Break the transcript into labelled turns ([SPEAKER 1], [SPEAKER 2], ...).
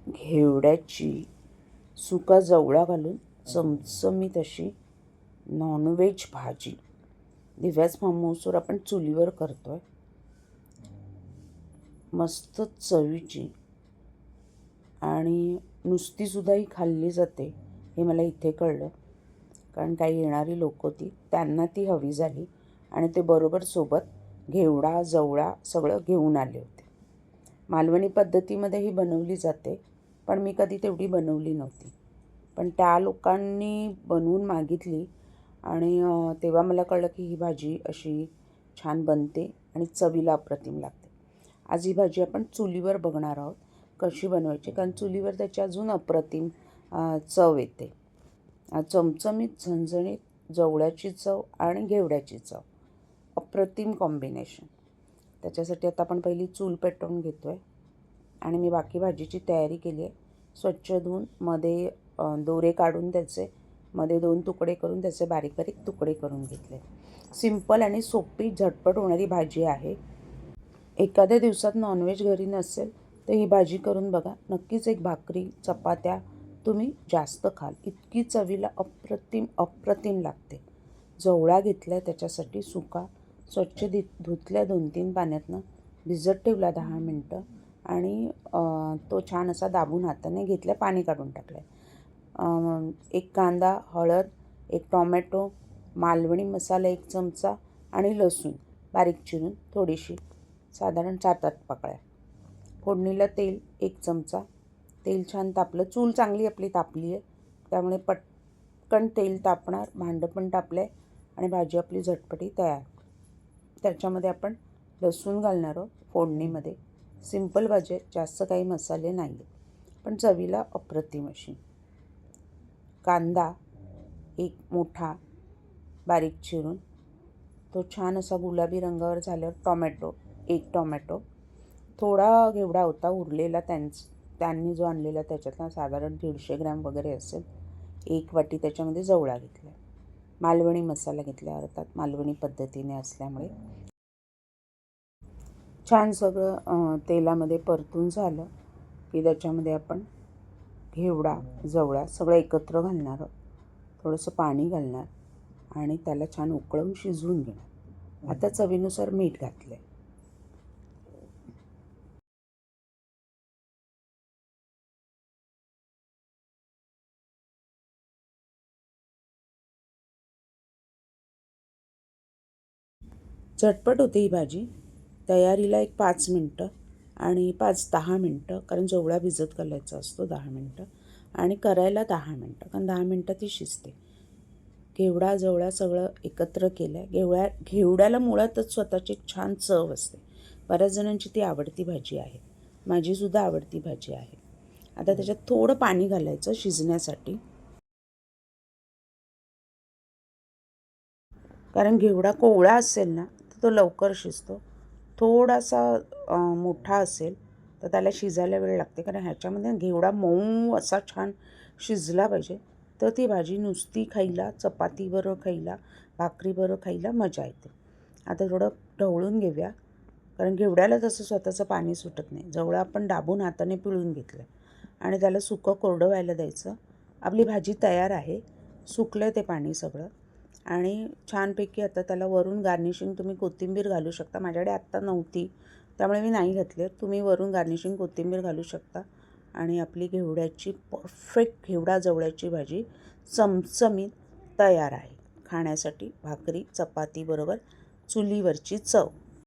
[SPEAKER 1] घेवड्याची सुका जवळा घालून चमचमीत अशी नॉनव्हेज भाजी दिव्याच फार्महाऊसवर आपण चुलीवर करतोय. मस्त चवीची आणि नुसतीसुद्धा ही खाल्ली जाते हे मला इथे कळलं. कारण काही येणारी लोक होती, त्यांना ती हवी झाली आणि ते बरोबर सोबत घेवडा जवळा सगळं घेऊन आले होते. मालवणी पद्धतीमध्ये ही बनवली जाते, पण मी कधी तेवढी बनवली नव्हती. पण त्या लोकांनी बनवून मागितली आणि तेव्हा मला कळलं की ही भाजी अशी छान बनते आणि चवीला अप्रतिम लागते. आज ही भाजी आपण चुलीवर बघणार आहोत कशी बनवायची, कारण चुलीवर त्याची अजून अप्रतिम चव येते. चमचमीत झणझणीत जवळ्याची चव आणि घेवड्याची चव, अप्रतिम कॉम्बिनेशन. त्याच्यासाठी आता आपण पहिली चूल पेटवून घेतो आहे आणि मी बाकी भाजीची तयारी केली आहे. स्वच्छ धुवून मध्ये दोरे काढून त्याचे मध्ये 2 तुकडे करून त्याचे बारीक बारीक तुकडे करून घेतले. सिंपल आणि सोपी झटपट होणारी भाजी आहे. एखाद्या दिवसात नॉनव्हेज घरी नसेल तर ही भाजी करून बघा. नक्कीच एक भाकरी चपात्या तुम्ही जास्त खाल. इतकी चवीला अप्रतिम लागते. जवळा घेतला आहे त्याच्यासाठी सुका, स्वच्छ धुतल्या 2-3 पाण्यातनं, भिजत ठेवला 10 मिनटं आणि तो छान असा दाबून हाताने घेतला, पाणी काढून टाकलं आहे. एक कांदा, हळद, एक टॉमॅटो, मालवणी मसाला 1 चमचा आणि लसूण बारीक चिरून थोडीशी, साधारण 7-8 पाकळ्या. फोडणीला तेल 1 चमचा. तेल छान तापलं, चूल चांगली आपली तापली आहे त्यामुळे पटकन तेल तापणार, भांडं पण तापलं आहे आणि भाजी आपली झटपटी तयार. त्याच्यामध्ये आपण लसूण घालणार आहोत फोडणीमध्ये. सिंपल भाजी आहे, जास्त काही मसाले नाही आहे, पण चवीला अप्रतिम अशी. कांदा 1 मोठा बारीक चिरून, तो छान असा गुलाबी रंगावर झाल्यावर टॉमॅटो 1 टॉमॅटो, थोडा घेवडा होता उरलेला त्यांनी जो आणलेला त्याच्यातला साधारण 150 ग्रॅम वगैरे असेल. 1 वाटी त्याच्यामध्ये जवळा घेतला. मालवणी मसाला घेतला, अर्थात मालवणी पद्धतीने असल्यामुळे. छान सगळं तेलामध्ये परतून झालं की त्याच्यामध्ये आपण घेवडा जवळा सगळं एकत्र घालणार आहोत. थोडंसं पाणी घालणार आणि त्याला छान उकळून शिजवून घेणार. आता चवीनुसार मीठ घातलं आहे. झटपट होते ही भाजी. तयारीला एक 5 मिनटं आणि 5-10 मिनटं, कारण जवळा भिजत घालायचा असतो 10 मिनटं, आणि करायला 10 मिनटं, कारण 10 मिनटं ती शिजते. घेवडा जवळा सगळं एकत्र केलं आहे. घेवड्याला मुळातच स्वतःची छान चव असते. बऱ्याच जणांची ती आवडती भाजी आहे, माझीसुद्धा आवडती भाजी आहे. आता त्याच्यात थोडं पाणी घालायचं शिजण्यासाठी, कारण घेवडा कोवळा असेल ना तर तो लवकर शिजतो. थोडासा मोठा असेल तर त्याला शिजायला वेळ लागते, कारण ह्याच्यामध्ये घेवडा मऊ असा छान शिजला पाहिजे, तर ती भाजी नुसती खायला, चपातीबरोबर खायला, भाकरीबरोबर खायला मजा येते. आता थोडं ढवळून घेऊया, कारण घेवड्याला तसं स्वतःचं पाणी सुटत नाही. जवळं आपण दाबून हाताने पिळून घेतलं आणि त्याला सुकं कोरडं व्हायला द्यायचं. आपली भाजी तयार आहे. सुकलं ते पाणी सगळं आणि छानपैकी आता त्याला वरून गार्निशिंग तुम्ही कोथिंबीर घालू शकता. माझ्याकडे आत्ता नव्हती त्यामुळे मी नाही घातली. तुम्ही वरून गार्निशिंग कोथिंबीर घालू शकता आणि आपली घेवड्याची परफेक्ट घेवडा जवळ्याची भाजी चमचमीत तयार आहे. खाण्यासाठी भाकरी चपातीबरोबर चुलीवरची चव.